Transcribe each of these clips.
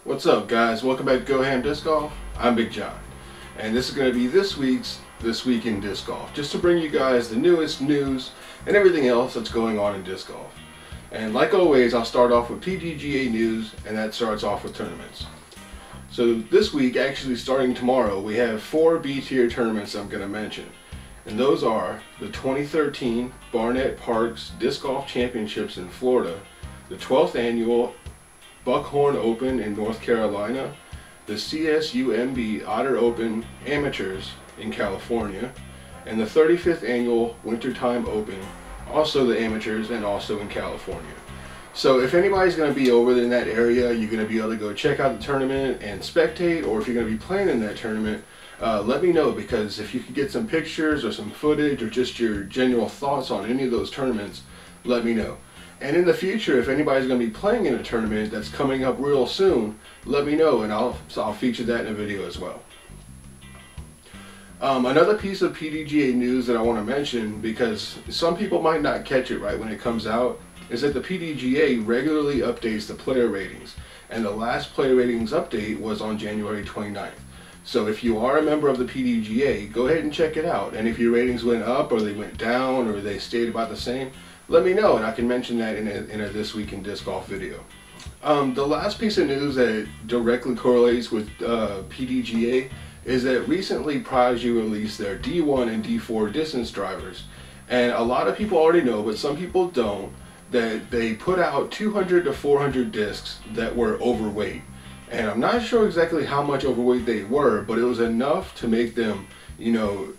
What's up, guys? Welcome back to GoHamDiscGolf. I'm Big John, and this is going to be this week's This Week in Disc Golf, just to bring you guys the newest news and everything else that's going on in disc golf. And like always, I'll start off with PDGA news, and that starts off with tournaments. So this week, actually starting tomorrow, we have 4 B-tier tournaments I'm going to mention. And those are the 2013 Barnett Parks Disc Golf Championships in Florida, the 12th annual Buckhorn Open in North Carolina, the CSUMB Otter Open Amateurs in California, and the 35th annual Wintertime Open, also the amateurs and also in California. So if anybody's going to be over in that area, you're going to be able to go check out the tournament and spectate, or if you're going to be playing in that tournament, let me know, because if you could get some pictures or some footage or just your general thoughts on any of those tournaments, let me know. And in the future, if anybody's going to be playing in a tournament that's coming up real soon, let me know, and I'll feature that in a video as well. Another piece of PDGA news that I want to mention, because some people might not catch it right when it comes out, is that the PDGA regularly updates the player ratings, and the last player ratings update was on January 29th. So if you are a member of the PDGA, go ahead and check it out, and if your ratings went up or they went down or they stayed about the same, let me know, and I can mention that in a This Week in Disc Golf video. The last piece of news that directly correlates with PDGA is that recently Prodigy released their D1 and D4 distance drivers. And a lot of people already know, but some people don't, that they put out 200 to 400 discs that were overweight. And I'm not sure exactly how much overweight they were, but it was enough to make them, you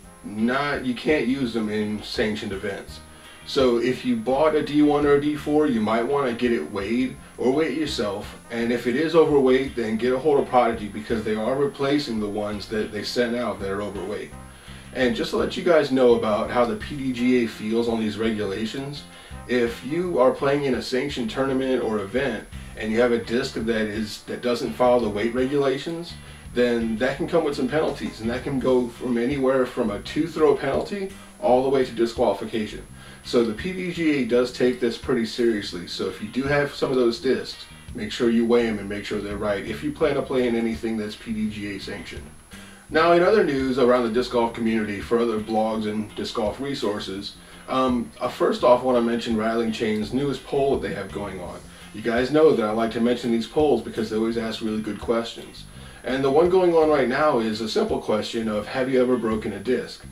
can't use them in sanctioned events. So if you bought a D1 or a D4, you might want to get it weighed or weigh it yourself. And if it is overweight, then get a hold of Prodigy, because they are replacing the ones that they sent out that are overweight. And just to let you guys know about how the PDGA feels on these regulations, if you are playing in a sanctioned tournament or event and you have a disc that doesn't follow the weight regulations, then that can come with some penalties, and that can go from anywhere from a 2-throw penalty all the way to disqualification. So the PDGA does take this pretty seriously. So if you do have some of those discs, make sure you weigh them and make sure they're right if you plan to play in anything that's PDGA sanctioned. Now, in other news around the disc golf community for other blogs and disc golf resources, first off I want to mention Rattling Chain's newest poll that they have going on. You guys know that I like to mention these polls because they always ask really good questions. And the one going on right now is a simple question of, have you ever broken a disc?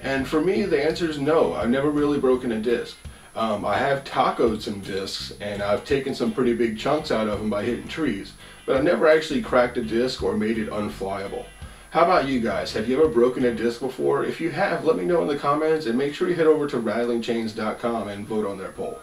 And for me, the answer is no. I've never really broken a disc. I have tacoed some discs, and I've taken some pretty big chunks out of them by hitting trees, but I've never actually cracked a disc or made it unflyable. How about you guys? Have you ever broken a disc before? If you have, let me know in the comments, and make sure you head over to rattlingchains.com and vote on their poll.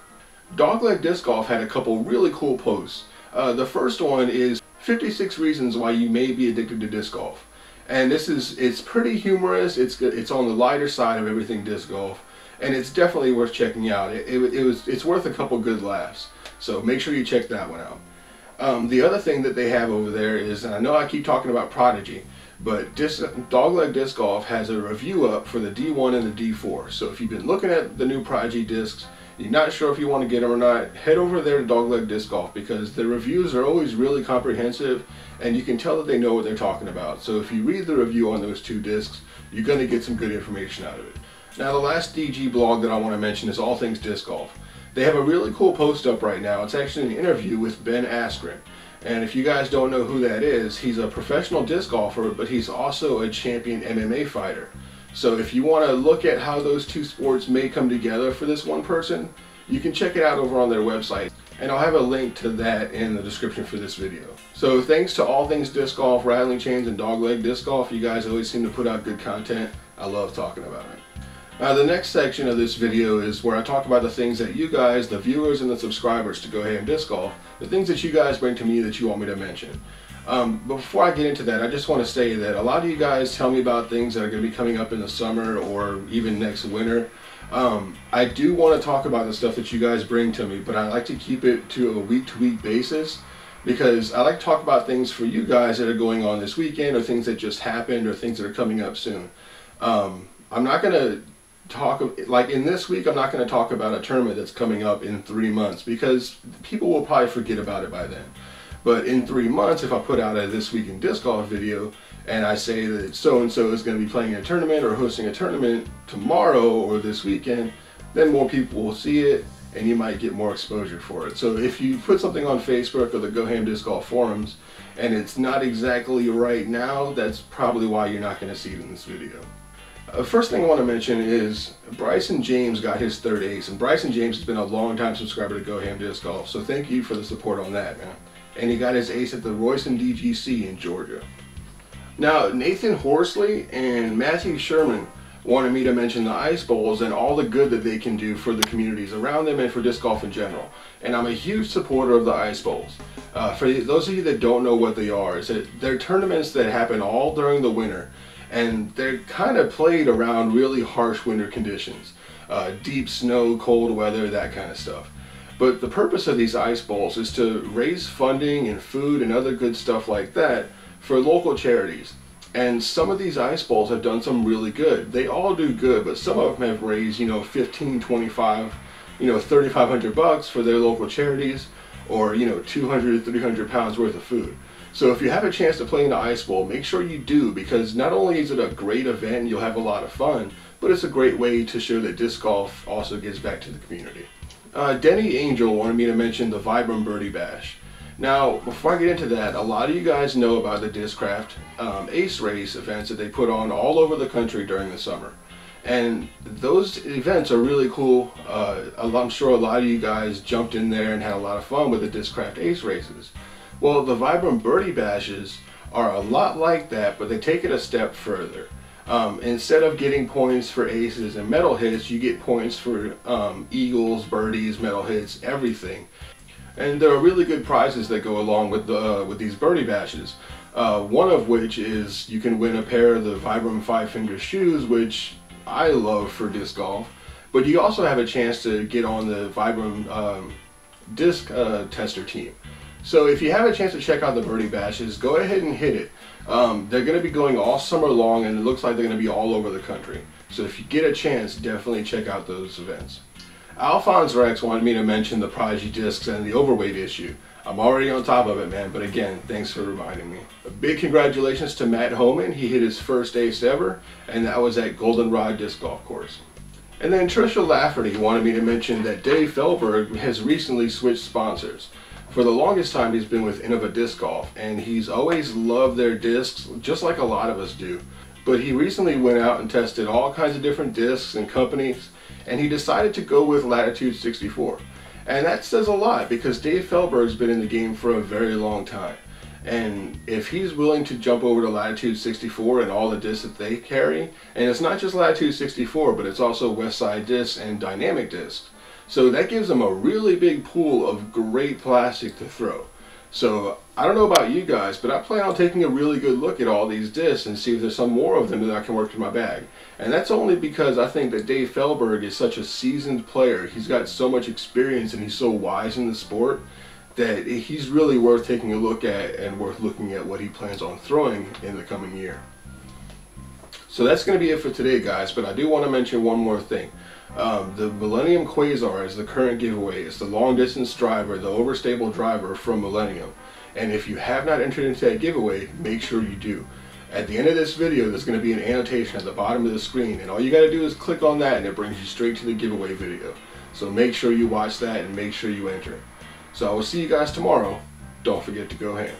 Dogleg Disc Golf had a couple really cool posts. The first one is 56 reasons why you may be addicted to disc golf. And it's pretty humorous. It's on the lighter side of everything disc golf, and it's definitely worth checking out. It's worth a couple good laughs. So make sure you check that one out. The other thing that they have over there is, and I know I keep talking about Prodigy, but Dogleg Disc Golf has a review up for the D1 and the D4. So if you've been looking at the new Prodigy discs, you're not sure if you want to get them or not, head over there to Dogleg Disc Golf, because the reviews are always really comprehensive and you can tell that they know what they're talking about. So if you read the review on those 2 discs, you're going to get some good information out of it. Now, the last DG blog that I want to mention is All Things Disc Golf. They have a really cool post up right now. It's actually an interview with Ben Askren. And if you guys don't know who that is, he's a professional disc golfer, but he's also a champion MMA fighter. So if you want to look at how those 2 sports may come together for this one person, you can check it out over on their website. And I'll have a link to that in the description for this video. So thanks to All Things Disc Golf, Rattling Chains, and Dogleg Disc Golf. You guys always seem to put out good content. I love talking about it. Now, the next section of this video is where I talk about the things that you guys, the viewers and the subscribers to GoHamDiscGolf, the things that you guys bring to me that you want me to mention. But before I get into that, I just want to say that a lot of you guys tell me about things that are going to be coming up in the summer or even next winter. I do want to talk about the stuff that you guys bring to me, but I like to keep it to a week-to-week basis, because I like to talk about things for you guys that are going on this weekend, or things that just happened, or things that are coming up soon. I'm not going to talk, like in this week, I'm not going to talk about a tournament that's coming up in 3 months, because people will probably forget about it by then. But in 3 months, if I put out a This Week in Disc Golf video and I say that so-and-so is going to be playing a tournament or hosting a tournament tomorrow or this weekend, then more people will see it and you might get more exposure for it. So if you put something on Facebook or the GoHamDiscGolf forums and it's not exactly right now, that's probably why you're not going to see it in this video. First thing I want to mention is Bryson James got his 3rd ace, and Bryson James has been a long time subscriber to GoHamDiscGolf, so thank you for the support on that, man. And he got his ace at the Royston DGC in Georgia. Now, Nathan Horsley and Matthew Sherman wanted me to mention the ice bowls and all the good that they can do for the communities around them and for disc golf in general. And I'm a huge supporter of the ice bowls. For those of you that don't know what they are, is that they're tournaments that happen all during the winter, and they're kind of played around really harsh winter conditions. Deep snow, cold weather, that kind of stuff. But the purpose of these ice bowls is to raise funding and food and other good stuff like that for local charities. And some of these ice bowls have done some really good. They all do good, but some of them have raised, you know, 15, 25, you know, 3,500 bucks for their local charities, or, you know, 200, 300 pounds worth of food. So if you have a chance to play in the ice bowl, make sure you do, because not only is it a great event and you'll have a lot of fun, but it's a great way to show that disc golf also gives back to the community. Denny Angel wanted me to mention the Vibram Birdie Bash. Now, before I get into that, a lot of you guys know about the Discraft Ace Race events that they put on all over the country during the summer. And those events are really cool. I'm sure a lot of you guys jumped in there and had a lot of fun with the Discraft Ace Races. Well, the Vibram Birdie Bashes are a lot like that, but they take it a step further. Instead of getting points for aces and metal hits, you get points for eagles, birdies, metal hits, everything. And there are really good prizes that go along with these birdie bashes. One of which is you can win a pair of the Vibram 5-finger shoes, which I love for disc golf. But you also have a chance to get on the Vibram disc tester team. So if you have a chance to check out the birdie bashes, go ahead and hit it. They're going to be going all summer long, and it looks like they're going to be all over the country. So if you get a chance, definitely check out those events. Alphonse Rex wanted me to mention the Prodigy discs and the overweight issue. I'm already on top of it, man, but again, thanks for reminding me. A big congratulations to Matt Homan. He hit his first ace ever, and that was at Goldenrod Disc Golf Course. And then Trisha Lafferty wanted me to mention that Dave Fehlberg has recently switched sponsors. For the longest time, he's been with Innova Disc Golf, and he's always loved their discs, just like a lot of us do. But he recently went out and tested all kinds of different discs and companies, and he decided to go with Latitude 64. And that says a lot, because Dave Fehlberg's been in the game for a very long time. And if he's willing to jump over to Latitude 64 and all the discs that they carry, and it's not just Latitude 64, but it's also Westside discs and Dynamic discs. So that gives them a really big pool of great plastic to throw. So I don't know about you guys, but I plan on taking a really good look at all these discs and see if there's some more of them that I can work in my bag. And that's only because I think that Dave Fehlberg is such a seasoned player. He's got so much experience and he's so wise in the sport that he's really worth taking a look at and worth looking at what he plans on throwing in the coming year. So that's going to be it for today, guys, but I do want to mention one more thing. The Millennium Quasar is the current giveaway. It's the long distance driver, the overstable driver from Millennium. And if you have not entered into that giveaway, make sure you do. At the end of this video, there's going to be an annotation at the bottom of the screen, and all you got to do is click on that and it brings you straight to the giveaway video. So make sure you watch that and make sure you enter. So I will see you guys tomorrow. Don't forget to go ham.